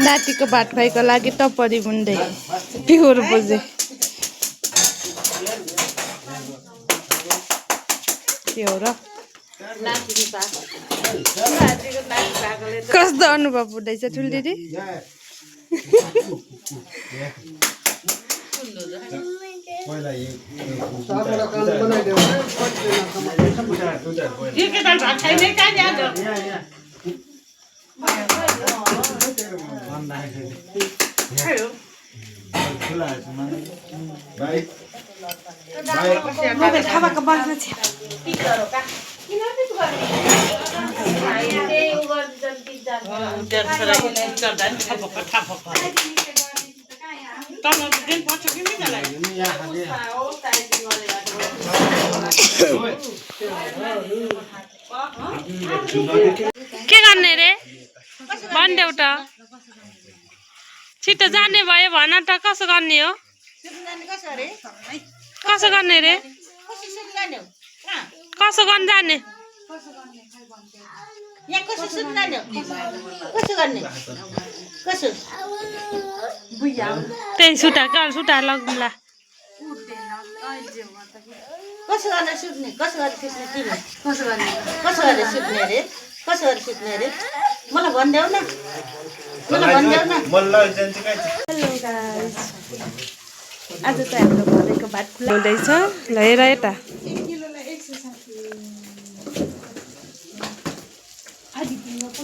नातिको भात खुवाइको लागि टपरी बुन्दै प्योर बुझे प्योर कस्तो अनुभव हुँदैछ ठुल्दिदी के गर्ने रे भनिदेऊ त छिटो जाने भयो भन त कसो गर्ने हो कसो गर्ने रे कसो गर्न जाने त्यही सुटा लगौँला कसो गरेर सुत्ने कसो गरेर सुत्ने रे मलाई भन्देऊ न हेलो गाइस आज चाहिँ हाम्रो घरको भात खुलाउँदैछ ल हेर यता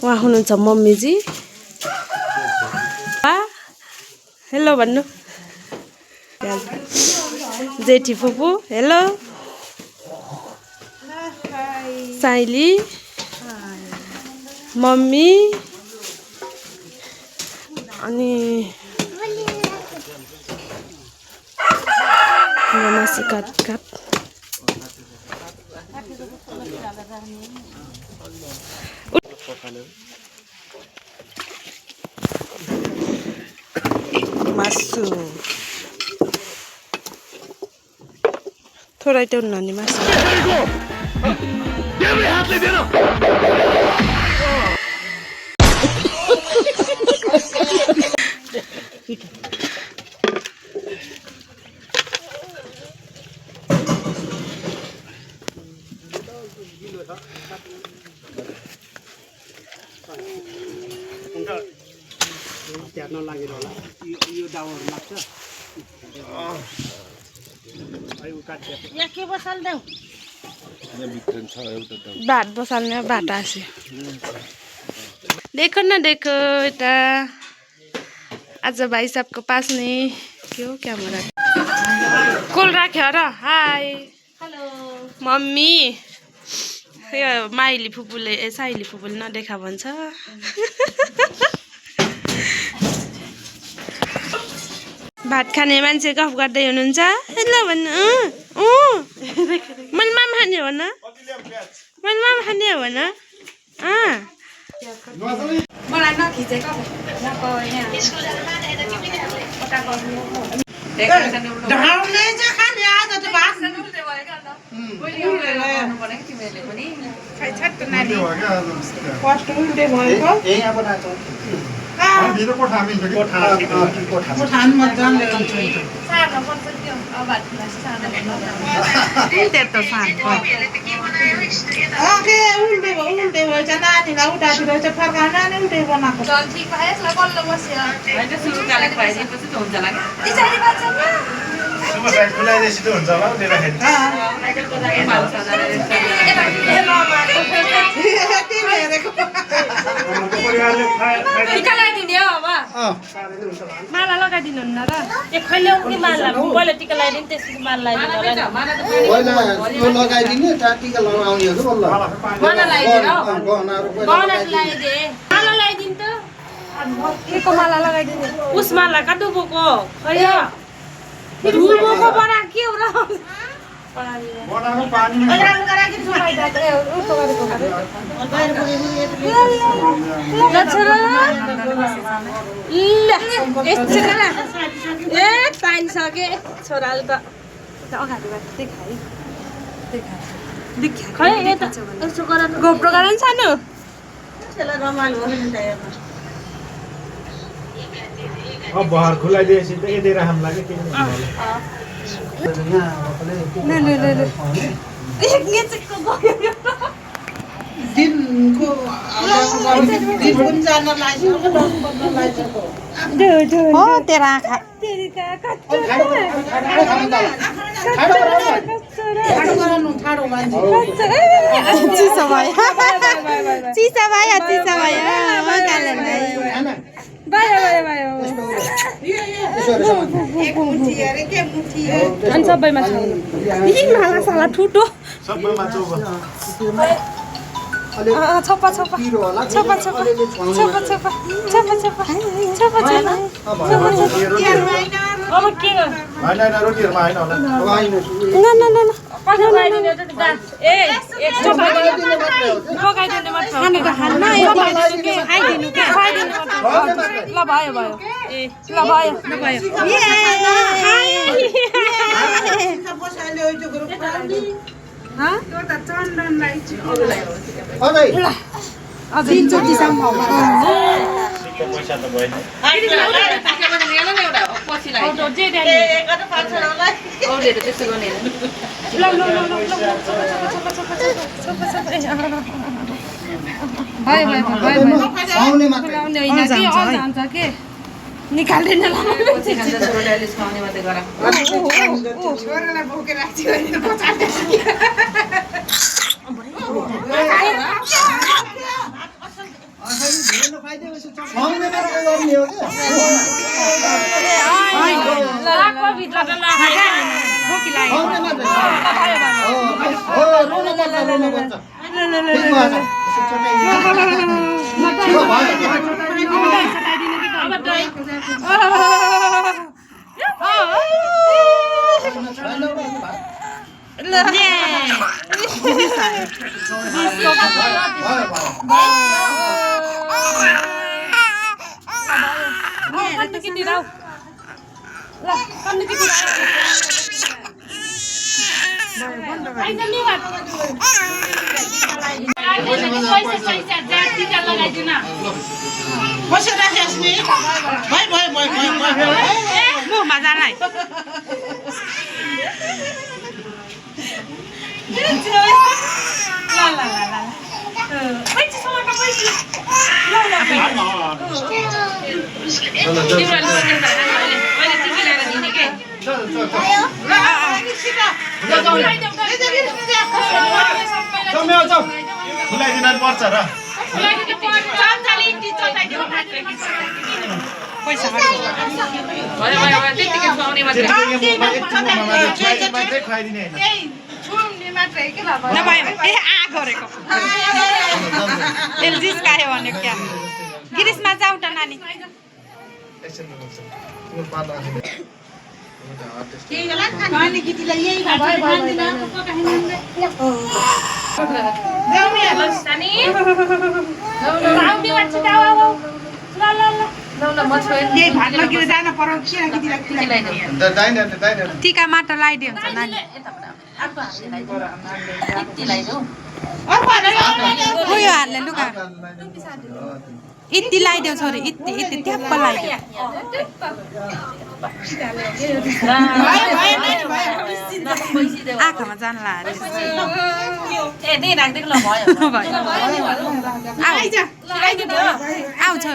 उहाँ हुनुहुन्छ मम्मीजी हेलो भन्नु जेठी फुपू हेलो साइली मम्मी अनि मासु काट मासु थोड़ा तो नानी मासु भात बसाल्ने भात आसे देखो न देखो इता आज भाई साहब को पास नहीं क्यों कैमरा कॉल राख्यो र हाय हेलो मम्मी यो माइली फुपूले साइली फुपूले नदेखा भन्छ भात खाने मान्छे गफ गर्दै हुनुहुन्छ हेलो भन्नु मैले माम खाने हो न मैले माम खाने हो न मलाई नखिचेको ढाउले चाहिँ खाने आज त भात उल्टे भयो फर्स्ट उल्टे भएको उल्टे भएछ नानीलाई उठातिर चाहिँ फर्काउ नानी उल्टे बनाएको माला लगाइदिनु हुन्न र खैले माला पहिला टिका लगाइदिनु त्यसपछि माला लगाइदिनु माला लगाइदिनु त के को माला लगाइदिनु उस माला का डुबोको खै डुबोको बना के हो र बनाको पानी छोराले त अगाडि खै यता यसो गर गोप्रो गर नि सानो त्यसलाई रमाइलो भयो नि त हेर्न अब बहर खुलाइदिएपछि त यतै राम लाग्यो के दिनको दिन पनि जान लाग्यो हो तेरा आँखा चिसो भयो चिसो भयो चिसो भयो अनि सबैमा छ माला साला ठुटो सबैमा चौब छप्पा छप्पा छप्पा छप्पा छप्पा छप्पा छप्पा छप्पा छप्पा अब के होइन रोटीहरूमा होइन होला न न न पकाइदिने ए पकाइदिने मात्र खानु त खान्न खाइदिनु के खाइदिनु ल भयो भयो ए ल भयो ल भयो पैसा त भएन निकाल्दैन खुलाइदिन पर्छ र खुवाइदिने गिरिसमा जाऊ त नानी टिका मात्र लगाइदियो हुन्छ नानी उयो हाल्ने लुगा इत्ती लगाइदेऊ छोरी इत्ती इत्ती ट्याप्प लगाइदेऊ आँखामा जान आउँछ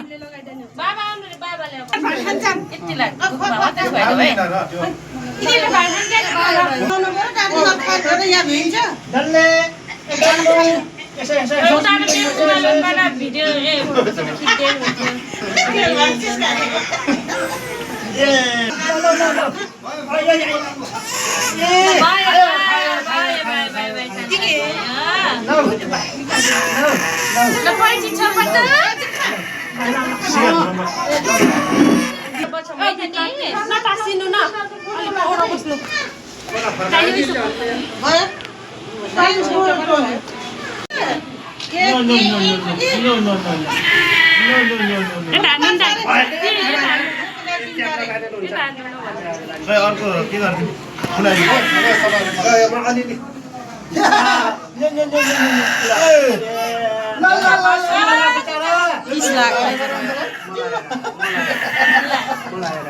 अर्को के गर्नु खुलाइदिनु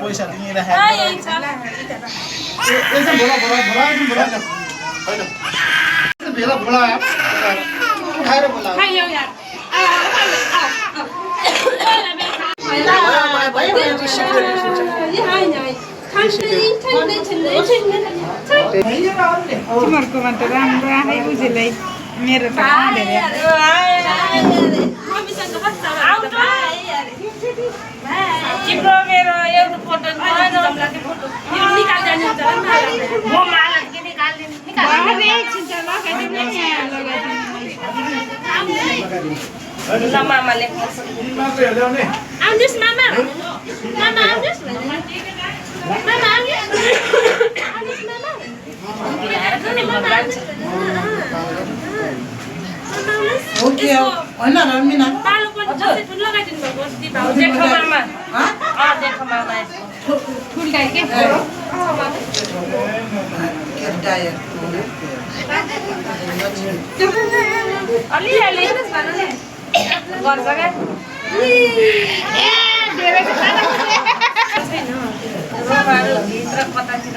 पैसा दिइराखेको भेला बोला उठाएर बोला तिमीहरूकोमा त राम्रो आफै बुझेलै मेरो त तिम्रो मेरो एउटा फोटो मामाले मात्रै ल्याउने आउनुहोस् मामा मामा आउनुहोस् मामा ओके होइन रमिना फुलगाई के अलिअलि गर्छ क्या भित्र कतातिर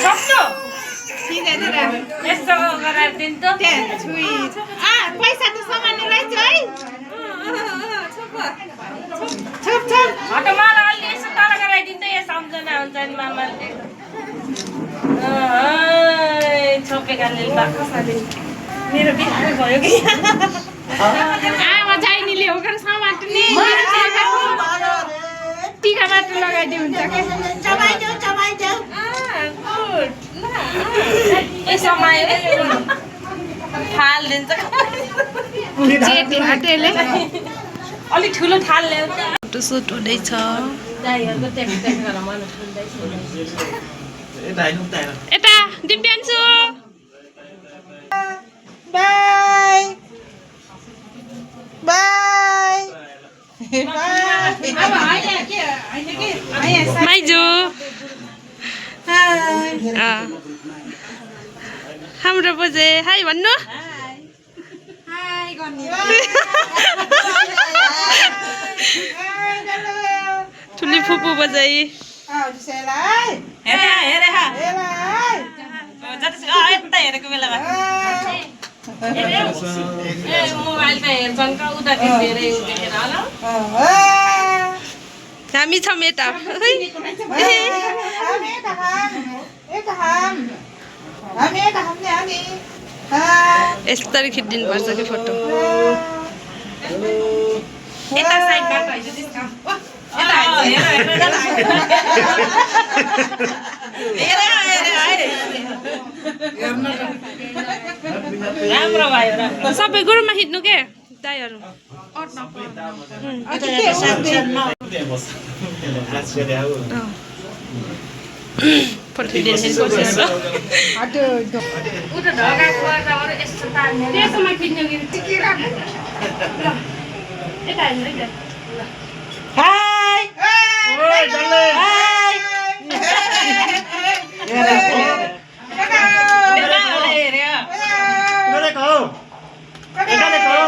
छोप्नु यस्तो गराएर दिन्छ पैसा त सामान्य रहेछ है हट मलाई अलि यसो तल गराइदिन्छ यो सम्झना हुन्छ नि मामाले छोपेकाले बाख्राले मेरो बिहा भयो कि आमा चाहिनेले हो कर समाट्ने टीका मात्र लगाइदिए हुन्छ के चबाइदेऊ ए समय थाल दिन्छ जेठी हाटेले अलि ठुलो थाल ल्याउ त फोटो सुट हुँदैछ दाइहरुको ट्याक्स गरेर मन सुन्दैछ यता हैन उता हैन यता दिव्यान्सु बाई बाई अब हैन के माइजु हाम्रो बजे हाई भन्नु हाई गर्ने ठुली फुपू बजाई हेरेको बेलामा मोबाइल त हेर्छन् का उता धेरै देखेर होला हामी छौँ यता यसरी खिचिदिनु पर्छ कि फोटो यता साइडबाट हैन त्यसका राम्रो भयो राम्रो सबै गुरुमा खिच्नु के दाइहरू फोटो उता ढगा खोर्दा अरु यस्तो तान्ने त्यसमा खिच्नु कि टिकी राख्नु यता हेर्नु है हाय ओइ डल्ले गरेको हो गरेको हो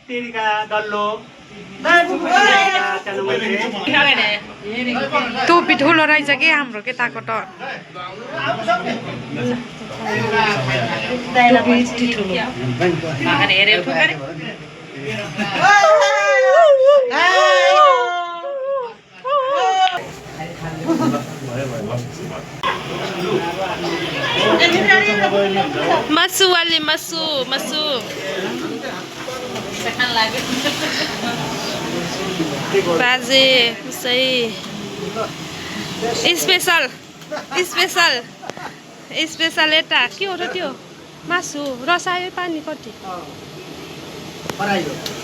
तेरीका डल्लो टोपी ठुलो रहेछ कि हाम्रो केटाको त हेरेर ठुकरे मासु वाले मासु मासु बाजे सही स्पेशल स्पेशल स्पेशल यता के हो र त्यो मासु रसायो पानी कति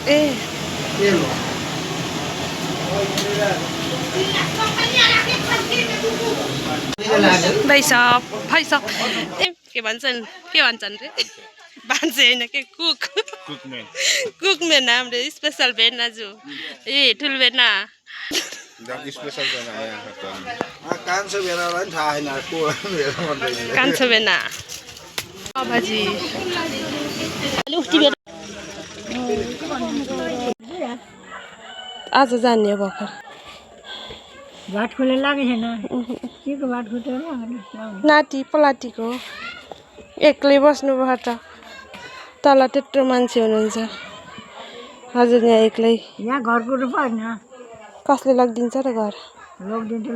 ए भैसा के भन्छन् रे भान्से होइन के कुक कुकमेन हाम्रो स्पेसल भेनाजु ए ठुल भेना कान्छो भेना भाजी आज जाने हो भर्खर भात खुले लागेको छैन के को भात खुटेर नाति पलाटीको एक्लै बस्नुभयो त तल त्यत्रो मान्छे हुनुहुन्छ हजुर यहाँ एक्लै यहाँ घरको रूप होइन कसले लगिदिन्छ र घर लगिदिन्छु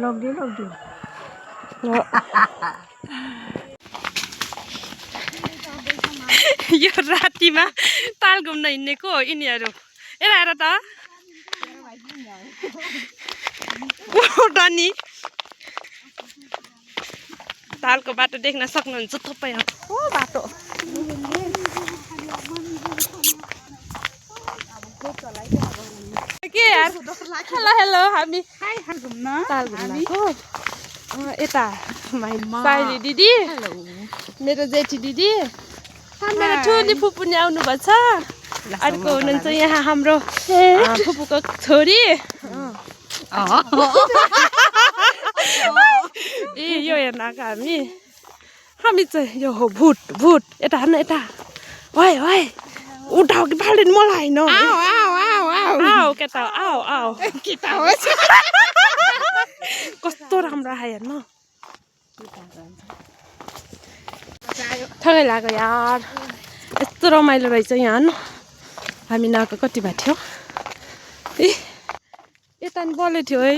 यो रातिमा ताल घुम्न हिँडेको हो यिनीहरू यता हेर त नि तालको बाटो देख्न सक्नुहुन्छ तपाईँ बाटो के यार हेलो हेलो हामी ताल घुम्नको यता साइली दिदी मेरो जेठी दिदी मेरो ठुली फुपू नि आउनु भएको छ अर्को हुनुहुन्छ यहाँ हाम्रो फुपूको छोरी ए यो हेर्न आएको हामी चाहिँ यो हो भुट यता हेर्नु यता वाइ उठाऊ कि फाल्दैन मलाई होइन आऊ केटा आऊ केटा हो कस्तो राम्रो आयो हेर्नु ठगै लाग्यो यार यस्तो रमाइलो रहेछ यहाँ हेर्नु हामी नआएको कति भएको थियो ए यता नि बलेको थियो है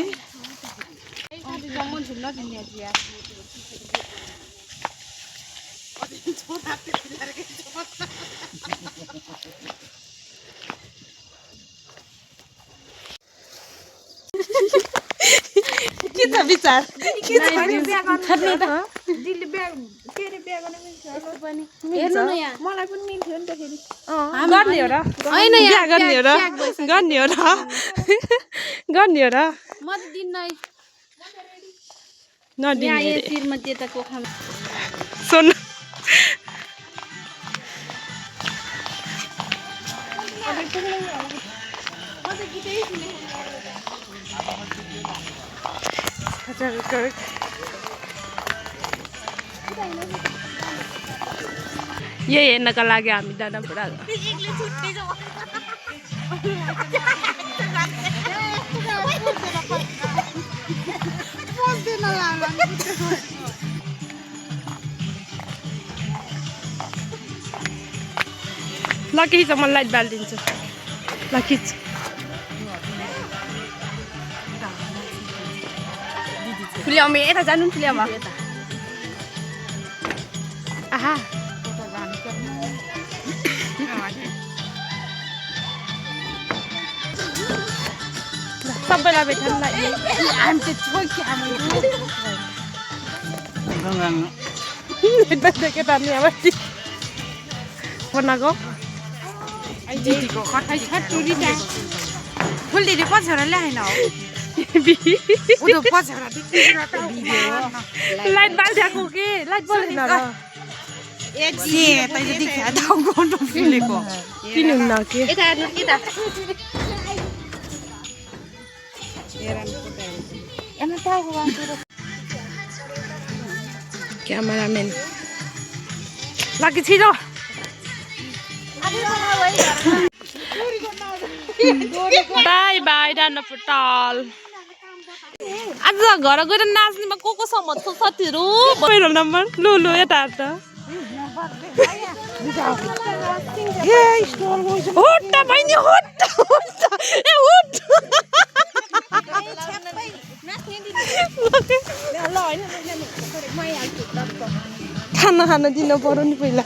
के छ विचार मलाई पनि मिल्थ्यो नि त फेरि गर्ने हो र बिहा गर्ने हो र म त दिन्नै नदिने तिरमा त्यताको खाना सुन यही हेर्नका लागि हामी दादा पुरा ल खिच म लाइट बालिदिन्छु ल खिच फुल्याउमे यता जानु नि फुल्याउमा आहा सबैलाई भेट्नु लागि केटा नि अब बनाएको फुलदिदी पछाडा ल्याएन हो लाइट बालिदिएको के लाइट बल्दैन र किन्नुहुन्न के क्यामेराम्यान लागि छिटो बाई बाई डान्डापुटाल आज घर गएर नाच्नेमा को सम्म छ साथीहरू मेरो नम्बर लु यता त हुट्टा बहिनी हुट्टा ए हुट खाना खान दिनु पर्यो नि पहिला